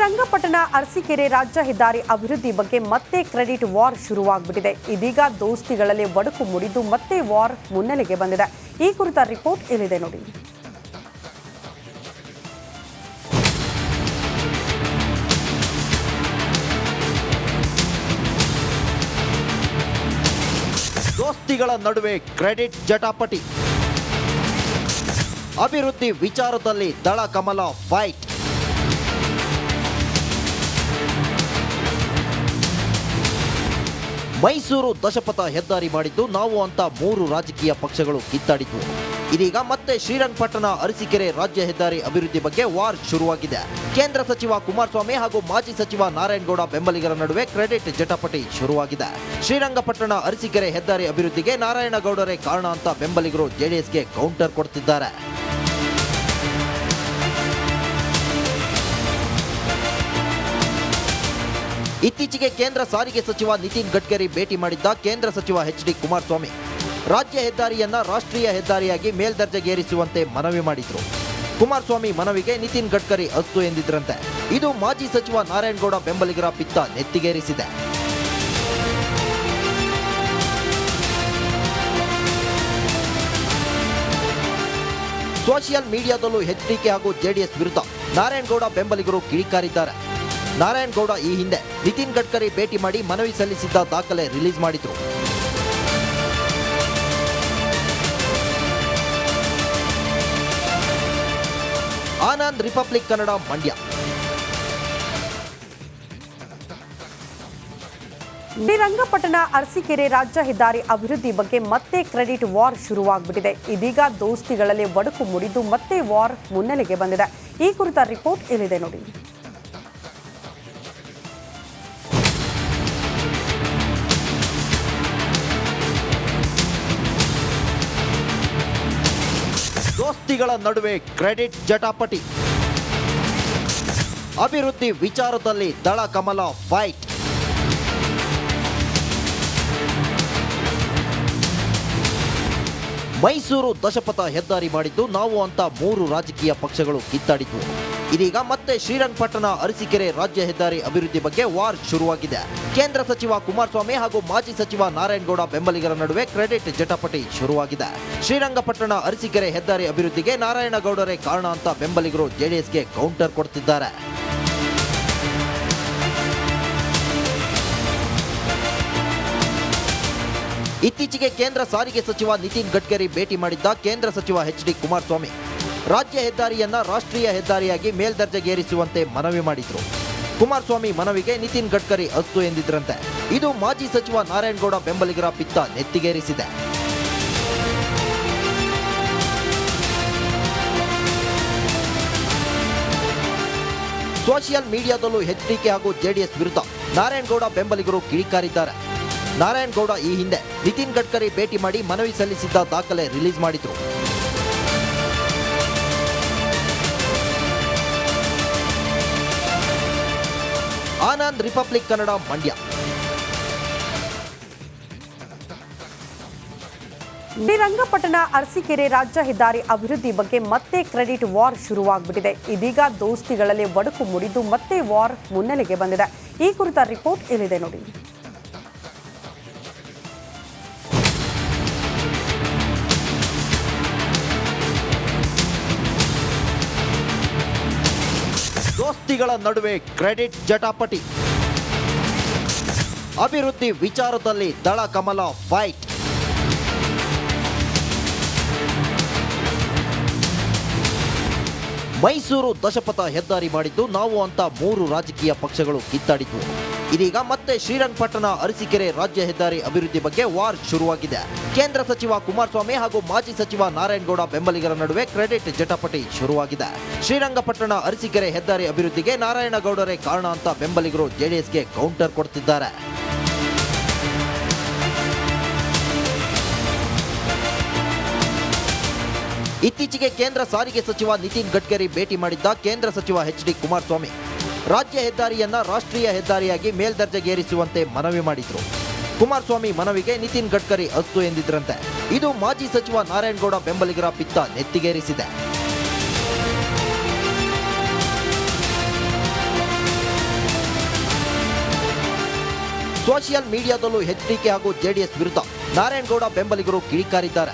ಶ್ರೀರಂಗಪಟ್ಟಣ ಅರಸೀಕೆರೆ ರಾಜ್ಯ ಹೆದ್ದಾರಿ ಅಭಿವೃದ್ಧಿ ಬಗ್ಗೆ ಮತ್ತೆ ಕ್ರೆಡಿಟ್ ವಾರ್ ಶುರುವಾಗ್ಬಿಟ್ಟಿದೆ. ಇದೀಗ ದೋಸ್ತಿಗಳಲ್ಲಿ ಒಡಕು ಮುರಿದು ಮತ್ತೆ ವಾರ್ ಮುನ್ನೆಲೆಗೆ ಬಂದಿದೆ. ಈ ಕುರಿತ ರಿಪೋರ್ಟ್ ಇಲ್ಲಿದೆ ನೋಡಿ. ದೋಸ್ತಿಗಳ ನಡುವೆ ಕ್ರೆಡಿಟ್ ಜಟಾಪಟಿ. ಅಭಿವೃದ್ಧಿ ವಿಚಾರದಲ್ಲಿ ದಳ ಕಮಲ ಫೈಟ್. ಮೈಸೂರು ದಶಪಥ ಹೆದ್ದಾರಿ ಮಾಡಿದ್ದು ನಾವು ಅಂತ 3 ರಾಜಕೀಯ ಪಕ್ಷಗಳು ಕಿತ್ತಾಡಿದ್ವು. ಇದೀಗ ಮತ್ತೆ ಶ್ರೀರಂಗಪಟ್ಟಣ ಅರಸೀಕೆರೆ ರಾಜ್ಯ ಹೆದ್ದಾರಿ ಅಭಿವೃದ್ಧಿ ಬಗ್ಗೆ ವಾರ್ ಶುರುವಾಗಿದೆ. ಕೇಂದ್ರ ಸಚಿವ ಕುಮಾರಸ್ವಾಮಿ ಹಾಗೂ ಮಾಜಿ ಸಚಿವ ನಾರಾಯಣಗೌಡ ಬೆಂಬಲಿಗರ ನಡುವೆ ಕ್ರೆಡಿಟ್ ಜಟಾಪಟಿ ಶುರುವಾಗಿದೆ. ಶ್ರೀರಂಗಪಟ್ಟಣ ಅರಸೀಕೆರೆ ಹೆದ್ದಾರಿ ಅಭಿವೃದ್ಧಿಗೆ ನಾರಾಯಣಗೌಡರೇ ಕಾರಣ ಅಂತ ಬೆಂಬಲಿಗರು ಜೆಡಿಎಸ್ಗೆ ಕೌಂಟರ್ ಕೊಡ್ತಿದ್ದಾರೆ. ಇತ್ತೀಚೆಗೆ ಕೇಂದ್ರ ಸಾರಿಗೆ ಸಚಿವ ನಿತಿನ್ ಗಡ್ಕರಿ ಭೇಟಿ ಮಾಡಿದ್ದ ಕೇಂದ್ರ ಸಚಿವ ಎಚ್ ಡಿ ಕುಮಾರಸ್ವಾಮಿ ರಾಜ್ಯ ಹೆದ್ದಾರಿಯನ್ನ ರಾಷ್ಟ್ರೀಯ ಹೆದ್ದಾರಿಯಾಗಿ ಮೇಲ್ದರ್ಜೆಗೇರಿಸುವಂತೆ ಮನವಿ ಮಾಡಿದ್ರು. ಕುಮಾರಸ್ವಾಮಿ ಮನವಿಗೆ ನಿತಿನ್ ಗಡ್ಕರಿ ಅಸ್ತು ಎಂದಿದ್ರಂತೆ. ಇದು ಮಾಜಿ ಸಚಿವ ನಾರಾಯಣಗೌಡ ಬೆಂಬಲಿಗರ ಪಿತ್ತ ನೆತ್ತಿಗೇರಿಸಿದೆ. ಸೋಷಿಯಲ್ ಮೀಡಿಯಾದಲ್ಲೂ ಎಚ್ಡಿಕೆ ಹಾಗೂ ಜೆಡಿಎಸ್ ವಿರುದ್ಧ ನಾರಾಯಣಗೌಡ ಬೆಂಬಲಿಗರು ಕಿಡಿಕಾರಿದ್ದಾರೆ. ನಾರಾಯಣಗೌಡ ಈ ಹಿಂದೆ ನಿತಿನ್ ಗಡ್ಕರಿ ಭೇಟಿ ಮಾಡಿ ಮನವಿ ಸಲ್ಲಿಸಿದ್ದ ದಾಖಲೆ ರಿಲೀಸ್ ಮಾಡಿದ್ರು. ಆನಂದ್ ರಿಪಬ್ಲಿಕ್ ಕನ್ನಡ ಮಂಡ್ಯ. ಶ್ರೀರಂಗಪಟ್ಟಣ ಅರಸೀಕೆರೆ ರಾಜ್ಯ ಹೆದ್ದಾರಿ ಅಭಿವೃದ್ಧಿ ಬಗ್ಗೆ ಮತ್ತೆ ಕ್ರೆಡಿಟ್ ವಾರ್ ಶುರುವಾಗ್ಬಿಟ್ಟಿದೆ. ಇದೀಗ ದೋಸ್ತಿಗಳಲ್ಲಿ ಒಡಕು ಮುರಿದು ಮತ್ತೆ ವಾರ್ ಮುನ್ನೆಲೆಗೆ ಬಂದಿದೆ. ಈ ಕುರಿತ ರಿಪೋರ್ಟ್ ಇಲ್ಲಿದೆ ನೋಡಿ. ದೋಸ್ತಿಗಳ ನಡುವೆ ಕ್ರೆಡಿಟ್ ಜಟಾಪಟಿ. ಅಭಿವೃದ್ಧಿ ವಿಚಾರದಲ್ಲಿ ದಳ ಕಮಲ ಫೈಟ್. ಮೈಸೂರು ದಶಪಥ ಹೆದ್ದಾರಿ ಮಾಡಿದ್ದು ನಾವು ಅಂತ 3 ರಾಜಕೀಯ ಪಕ್ಷಗಳು ಕಿತ್ತಾಡಿದ್ವು. ಇದೀಗ ಮತ್ತೆ ಶ್ರೀರಂಗಪಟ್ಟಣ ಅರಸೀಕೆರೆ ರಾಜ್ಯ ಹೆದ್ದಾರಿ ಅಭಿವೃದ್ಧಿ ಬಗ್ಗೆ ವಾರ್ ಶುರುವಾಗಿದೆ. ಕೇಂದ್ರ ಸಚಿವ ಕುಮಾರಸ್ವಾಮಿ ಹಾಗೂ ಮಾಜಿ ಸಚಿವ ನಾರಾಯಣಗೌಡ ಬೆಂಬಲಿಗರ ನಡುವೆ ಕ್ರೆಡಿಟ್ ಜಟಾಪಟಿ ಶುರುವಾಗಿದೆ. ಶ್ರೀರಂಗಪಟ್ಟಣ ಅರಸೀಕೆರೆ ಹೆದ್ದಾರಿ ಅಭಿವೃದ್ಧಿಗೆ ನಾರಾಯಣಗೌಡರೇ ಕಾರಣ ಅಂತ ಬೆಂಬಲಿಗರು ಜೆಡಿಎಸ್ಗೆ ಕೌಂಟರ್ ಕೊಡ್ತಿದ್ದಾರೆ. ಇತ್ತೀಚೆಗೆ ಕೇಂದ್ರ ಸಾರಿಗೆ ಸಚಿವ ನಿತಿನ್ ಗಡ್ಕರಿ ಭೇಟಿ ಮಾಡಿದ್ದ ಕೇಂದ್ರ ಸಚಿವ ಎಚ್ ಡಿ ಕುಮಾರಸ್ವಾಮಿ ರಾಜ್ಯ ಹೆದ್ದಾರಿಯನ್ನ ರಾಷ್ಟ್ರೀಯ ಹೆದ್ದಾರಿಯಾಗಿ ಮೇಲ್ದರ್ಜೆಗೇರಿಸುವಂತೆ ಮನವಿ ಮಾಡಿದ್ರು. ಕುಮಾರಸ್ವಾಮಿ ಮನವಿಗೆ ನಿತಿನ್ ಗಡ್ಕರಿ ಅಸ್ತು ಎಂದಿದ್ರಂತೆ. ಇದು ಮಾಜಿ ಸಚಿವ ನಾರಾಯಣಗೌಡ ಬೆಂಬಲಿಗರ ಪಿತ್ತ ನೆತ್ತಿಗೇರಿಸಿದೆ. ಸೋಷಿಯಲ್ ಮೀಡಿಯಾದಲ್ಲೂ ಎಚ್ಡಿಕೆ ಹಾಗೂ ಜೆಡಿಎಸ್ ವಿರುದ್ಧ ನಾರಾಯಣಗೌಡ ಬೆಂಬಲಿಗರು ಕಿಡಿಕಾರಿದ್ದಾರೆ. ನಾರಾಯಣಗೌಡ ಈ ಹಿಂದೆ ನಿತಿನ್ ಗಡ್ಕರಿ ಭೇಟಿ ಮಾಡಿ ಮನವಿ ಸಲ್ಲಿಸಿದ್ದ ದಾಖಲೆ ರಿಲೀಸ್ ಮಾಡಿದ್ರು. ಆನಂದ್ ರಿಪಬ್ಲಿಕ್ ಕನ್ನಡ ಮಂಡ್ಯ. ಶ್ರೀರಂಗಪಟ್ಟಣ ಅರಸೀಕೆರೆ ರಾಜ್ಯ ಹೆದ್ದಾರಿ ಅಭಿವೃದ್ಧಿ ಬಗ್ಗೆ ಮತ್ತೆ ಕ್ರೆಡಿಟ್ ವಾರ್ ಶುರುವಾಗ್ಬಿಟ್ಟಿದೆ. ಇದೀಗ ದೋಸ್ತಿಗಳಲ್ಲಿ ಒಡಕು ಮುರಿದು ಮತ್ತೆ ವಾರ್ ಮುನ್ನೆಲೆಗೆ ಬಂದಿದೆ. ಈ ಕುರಿತ ರಿಪೋರ್ಟ್ ಇಲ್ಲಿದೆ ನೋಡಿ. ದೋಸ್ತಿಗಳ ನಡುವೆ ಕ್ರೆಡಿಟ್ ಜಟಾಪಟಿ. ಅಭಿವೃದ್ಧಿ ವಿಚಾರದಲ್ಲಿ ದಳ ಕಮಲ ಫೈಟ್. ಮೈಸೂರು ದಶಪಥ ಹೆದ್ದಾರಿ ಮಾಡಿದ್ದು ನಾವು ಅಂತ 3 ರಾಜಕೀಯ ಪಕ್ಷಗಳು ಕಿತ್ತಾಡಿದ್ವು. ಇದೀಗ ಮತ್ತೆ ಶ್ರೀರಂಗಪಟ್ಟಣ ಅರಸೀಕೆರೆ ರಾಜ್ಯ ಹೆದ್ದಾರಿ ಅಭಿವೃದ್ಧಿ ಬಗ್ಗೆ ವಾರ್ ಶುರುವಾಗಿದೆ. ಕೇಂದ್ರ ಸಚಿವ ಕುಮಾರಸ್ವಾಮಿ ಹಾಗೂ ಮಾಜಿ ಸಚಿವ ನಾರಾಯಣಗೌಡ ಬೆಂಬಲಿಗರ ನಡುವೆ ಕ್ರೆಡಿಟ್ ಜಟಾಪಟಿ ಶುರುವಾಗಿದೆ. ಶ್ರೀರಂಗಪಟ್ಟಣ ಅರಸೀಕೆರೆ ಹೆದ್ದಾರಿ ಅಭಿವೃದ್ಧಿಗೆ ನಾರಾಯಣಗೌಡರೇ ಕಾರಣ ಅಂತ ಬೆಂಬಲಿಗರು ಜೆಡಿಎಸ್ಗೆ ಕೌಂಟರ್ ಕೊಡ್ತಿದ್ದಾರೆ. ಇತ್ತೀಚೆಗೆ ಕೇಂದ್ರ ಸಾರಿಗೆ ಸಚಿವ ನಿತಿನ್ ಗಡ್ಕರಿ ಭೇಟಿ ಮಾಡಿದ್ದ ಕೇಂದ್ರ ಸಚಿವ ಎಚ್ ಡಿ ಕುಮಾರಸ್ವಾಮಿ ರಾಜ್ಯ ಹೆದ್ದಾರಿಯನ್ನ ರಾಷ್ಟ್ರೀಯ ಹೆದ್ದಾರಿಯಾಗಿ ಮೇಲ್ದರ್ಜೆಗೇರಿಸುವಂತೆ ಮನವಿ ಮಾಡಿದ್ರು. ಕುಮಾರಸ್ವಾಮಿ ಮನವಿಗೆ ನಿತಿನ್ ಗಡ್ಕರಿ ಅಸ್ತು ಎಂದಿದ್ರಂತೆ. ಇದು ಮಾಜಿ ಸಚಿವ ನಾರಾಯಣಗೌಡ ಬೆಂಬಲಿಗರ ಪಿತ್ತ ನೆತ್ತಿಗೇರಿಸಿದೆ. ಸೋಷಿಯಲ್ ಮೀಡಿಯಾದಲ್ಲೂ ಎಚ್ಡಿಕೆ ಹಾಗೂ ಜೆಡಿಎಸ್ ವಿರುದ್ಧ ನಾರಾಯಣಗೌಡ ಬೆಂಬಲಿಗರು ಕಿಡಿಕಾರಿದ್ದಾರೆ.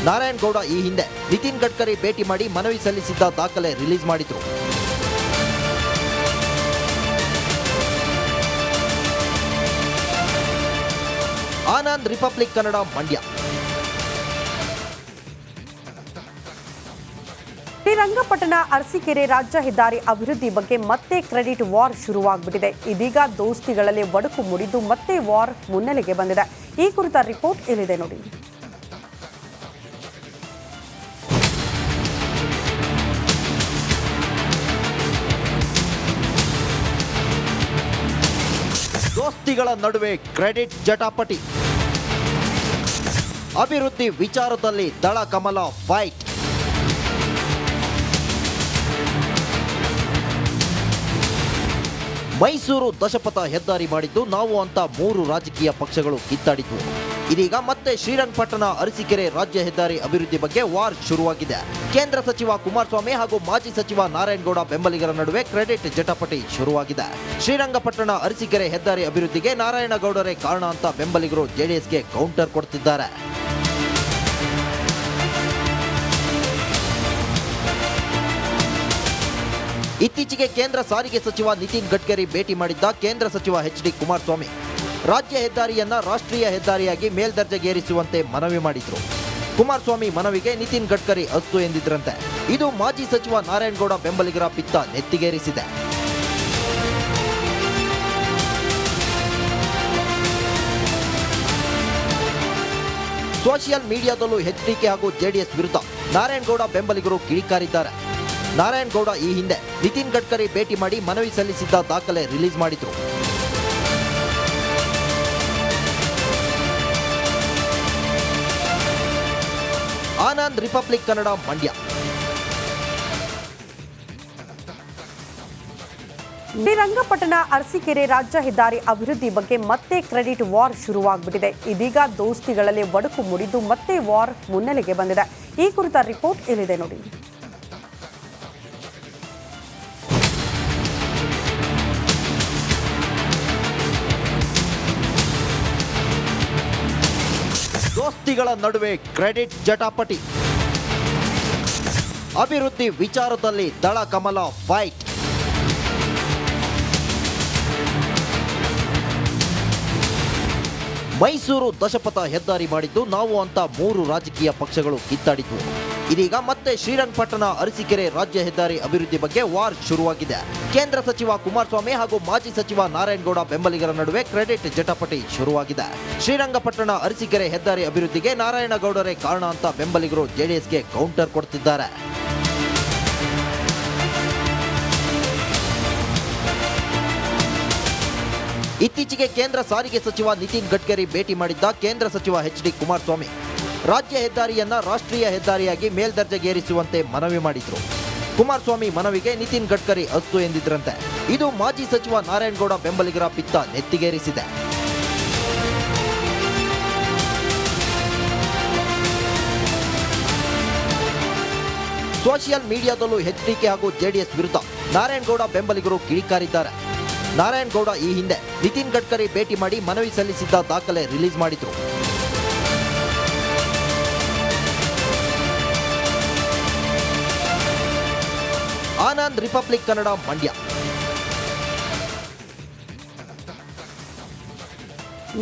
ನಾರಾಯಣಗೌಡ ಈ ಹಿಂದೆ ನಿತಿನ್ ಗಡ್ಕರಿ ಭೇಟಿ ಮಾಡಿ ಮನವಿ ಸಲ್ಲಿಸಿದ್ದ ದಾಖಲೆ ರಿಲೀಸ್ ಮಾಡಿದ್ರು. ಆನಂದ್ ರಿಪಬ್ಲಿಕ್ ಕನ್ನಡ ಮಂಡ್ಯ. ಶ್ರೀರಂಗಪಟ್ಟಣ ಅರಸೀಕೆರೆ ರಾಜ್ಯ ಹೆದ್ದಾರಿ ಅಭಿವೃದ್ಧಿ ಬಗ್ಗೆ ಮತ್ತೆ ಕ್ರೆಡಿಟ್ ವಾರ್ ಶುರುವಾಗ್ಬಿಟ್ಟಿದೆ. ಇದೀಗ ದೋಸ್ತಿಗಳಲ್ಲಿ ಒಡಕು ಮುರಿದು ಮತ್ತೆ ವಾರ್ ಮುನ್ನೆಲೆಗೆ ಬಂದಿದೆ. ಈ ಕುರಿತ ರಿಪೋರ್ಟ್ ಇಲ್ಲಿದೆ ನೋಡಿ. ದೋಸ್ತಿಗಳ ನಡುವೆ ಕ್ರೆಡಿಟ್ ಜಟಾಪಟಿ. ಅಭಿವೃದ್ಧಿ ವಿಚಾರದಲ್ಲಿ ದಳ ಕಮಲ ಫೈಟ್. ಮೈಸೂರು ದಶಪಥ ಹೆದ್ದಾರಿ ಮಾಡಿದ್ದು ನಾವು ಅಂತ 3 ರಾಜಕೀಯ ಪಕ್ಷಗಳು ಕಿತ್ತಾಡಿದ್ವು. ಇದೀಗ ಮತ್ತೆ ಶ್ರೀರಂಗಪಟ್ಟಣ ಅರಸೀಕೆರೆ ರಾಜ್ಯ ಹೆದ್ದಾರಿ ಅಭಿವೃದ್ಧಿ ಬಗ್ಗೆ ವಾರ್ ಶುರುವಾಗಿದೆ. ಕೇಂದ್ರ ಸಚಿವ ಕುಮಾರಸ್ವಾಮಿ ಹಾಗೂ ಮಾಜಿ ಸಚಿವ ನಾರಾಯಣಗೌಡ ಬೆಂಬಲಿಗರ ನಡುವೆ ಕ್ರೆಡಿಟ್ ಜಟಾಪಟಿ ಶುರುವಾಗಿದೆ. ಶ್ರೀರಂಗಪಟ್ಟಣ ಅರಸೀಕೆರೆ ಹೆದ್ದಾರಿ ಅಭಿವೃದ್ಧಿಗೆ ನಾರಾಯಣಗೌಡರೇ ಕಾರಣ ಅಂತ ಬೆಂಬಲಿಗರು ಜೆಡಿಎಸ್ಗೆ ಕೌಂಟರ್ ಕೊಡ್ತಿದ್ದಾರೆ. ಇತ್ತೀಚೆಗೆ ಕೇಂದ್ರ ಸಾರಿಗೆ ಸಚಿವ ನಿತಿನ್ ಗಡ್ಕರಿ ಭೇಟಿ ಮಾಡಿದ್ದ ಕೇಂದ್ರ ಸಚಿವ ಎಚ್.ಡಿ. ಕುಮಾರಸ್ವಾಮಿ ರಾಜ್ಯ ಹೆದ್ದಾರಿಯನ್ನ ರಾಷ್ಟ್ರೀಯ ಹೆದ್ದಾರಿಯಾಗಿ ಮೇಲ್ದರ್ಜೆಗೇರಿಸುವಂತೆ ಮನವಿ ಮಾಡಿದ್ರು. ಕುಮಾರಸ್ವಾಮಿ ಮನವಿಗೆ ನಿತಿನ್ ಗಡ್ಕರಿ ಅಸ್ತು ಎಂದಿದ್ರಂತೆ. ಇದು ಮಾಜಿ ಸಚಿವ ನಾರಾಯಣಗೌಡ ಬೆಂಬಲಿಗರ ಪಿತ್ತ ನೆತ್ತಿಗೇರಿಸಿದೆ. ಸೋಷಿಯಲ್ ಮೀಡಿಯಾದಲ್ಲೂ ಎಚ್ಡಿಕೆ ಹಾಗೂ ಜೆಡಿಎಸ್ ವಿರುದ್ಧ ನಾರಾಯಣಗೌಡ ಬೆಂಬಲಿಗರು ಕಿಡಿಕಾರಿದ್ದಾರೆ. ನಾರಾಯಣಗೌಡ ಈ ಹಿಂದೆ ನಿತಿನ್ ಗಡ್ಕರಿ ಭೇಟಿ ಮಾಡಿ ಮನವಿ ಸಲ್ಲಿಸಿದ್ದ ದಾಖಲೆ ರಿಲೀಸ್ ಮಾಡಿದ್ರು. ಆನಂದ್ ರಿಪಬ್ಲಿಕ್ ಕನ್ನಡ ಮಂಡ್ಯ. ಶ್ರೀರಂಗಪಟ್ಟಣ ಅರಸೀಕೆರೆ ರಾಜ್ಯ ಹೆದ್ದಾರಿ ಅಭಿವೃದ್ಧಿ ಬಗ್ಗೆ ಮತ್ತೆ ಕ್ರೆಡಿಟ್ ವಾರ್ ಶುರುವಾಗ್ಬಿಟ್ಟಿದೆ. ಇದೀಗ ದೋಸ್ತಿಗಳಲ್ಲಿ ಒಡಕು ಮುರಿದು ಮತ್ತೆ ವಾರ್ ಮುನ್ನೆಲೆಗೆ ಬಂದಿದೆ. ಈ ಕುರಿತ ರಿಪೋರ್ಟ್ ಇಲ್ಲಿದೆ ನೋಡಿ. ದೋಸ್ತಿಗಳ ನಡುವೆ ಕ್ರೆಡಿಟ್ ಜಟಾಪಟಿ. ಅಭಿವೃದ್ಧಿ ವಿಚಾರದಲ್ಲಿ ದಳ ಕಮಲ ಫೈಟ್. ಮೈಸೂರು ದಶಪಥ ಹೆದ್ದಾರಿ ಮಾಡಿದ್ದು ನಾವು ಅಂತ 3 ರಾಜಕೀಯ ಪಕ್ಷಗಳು ಕಿತ್ತಾಡಿದ್ವು. ಇದೀಗ ಮತ್ತೆ ಶ್ರೀರಂಗಪಟ್ಟಣ ಅರಸೀಕೆರೆ ರಾಜ್ಯ ಹೆದ್ದಾರಿ ಅಭಿವೃದ್ಧಿ ಬಗ್ಗೆ ವಾರ್ ಶುರುವಾಗಿದೆ. ಕೇಂದ್ರ ಸಚಿವ ಕುಮಾರಸ್ವಾಮಿ ಹಾಗೂ ಮಾಜಿ ಸಚಿವ ನಾರಾಯಣಗೌಡ ಬೆಂಬಲಿಗರ ನಡುವೆ ಕ್ರೆಡಿಟ್ ಜಟಾಪಟಿ ಶುರುವಾಗಿದೆ. ಶ್ರೀರಂಗಪಟ್ಟಣ ಅರಸೀಕೆರೆ ಹೆದ್ದಾರಿ ಅಭಿವೃದ್ಧಿಗೆ ನಾರಾಯಣಗೌಡರೇ ಕಾರಣ ಅಂತ ಬೆಂಬಲಿಗರು ಜೆಡಿಎಸ್ಗೆ ಕೌಂಟರ್ ಕೊಡ್ತಿದ್ದಾರೆ. ಇತ್ತೀಚೆಗೆ ಕೇಂದ್ರ ಸಾರಿಗೆ ಸಚಿವ ನಿತಿನ್ ಗಡ್ಕರಿ ಭೇಟಿ ಮಾಡಿದ್ದ ಕೇಂದ್ರ ಸಚಿವ ಎಚ್.ಡಿ. ಕುಮಾರಸ್ವಾಮಿ ರಾಜ್ಯ ಹೆದ್ದಾರಿಯನ್ನ ರಾಷ್ಟ್ರೀಯ ಹೆದ್ದಾರಿಯಾಗಿ ಮೇಲ್ದರ್ಜೆಗೇರಿಸುವಂತೆ ಮನವಿ ಮಾಡಿದ್ರು. ಕುಮಾರಸ್ವಾಮಿ ಮನವಿಗೆ ನಿತಿನ್ ಗಡ್ಕರಿ ಅಸ್ತು ಎಂದಿದ್ರಂತೆ. ಇದು ಮಾಜಿ ಸಚಿವ ನಾರಾಯಣಗೌಡ ಬೆಂಬಲಿಗರ ಪಿತ್ತ ನೆತ್ತಿಗೇರಿಸಿದೆ. ಸೋಷಿಯಲ್ ಮೀಡಿಯಾದಲ್ಲೂ ಎಚ್ಡಿಕೆ ಹಾಗೂ ಜೆಡಿಎಸ್ ವಿರುದ್ಧ ನಾರಾಯಣಗೌಡ ಬೆಂಬಲಿಗರು ಕಿಡಿಕಾರಿದ್ದಾರೆ. ನಾರಾಯಣಗೌಡ ಈ ಹಿಂದೆ ನಿತಿನ್ ಗಡ್ಕರಿ ಭೇಟಿ ಮಾಡಿ ಮನವಿ ಸಲ್ಲಿಸಿದ್ದ ದಾಖಲೆ ರಿಲೀಸ್ ಮಾಡಿದ್ರು. ಆನಂದ್ ರಿಪಬ್ಲಿಕ್ ಕನ್ನಡ ಮಂಡ್ಯ.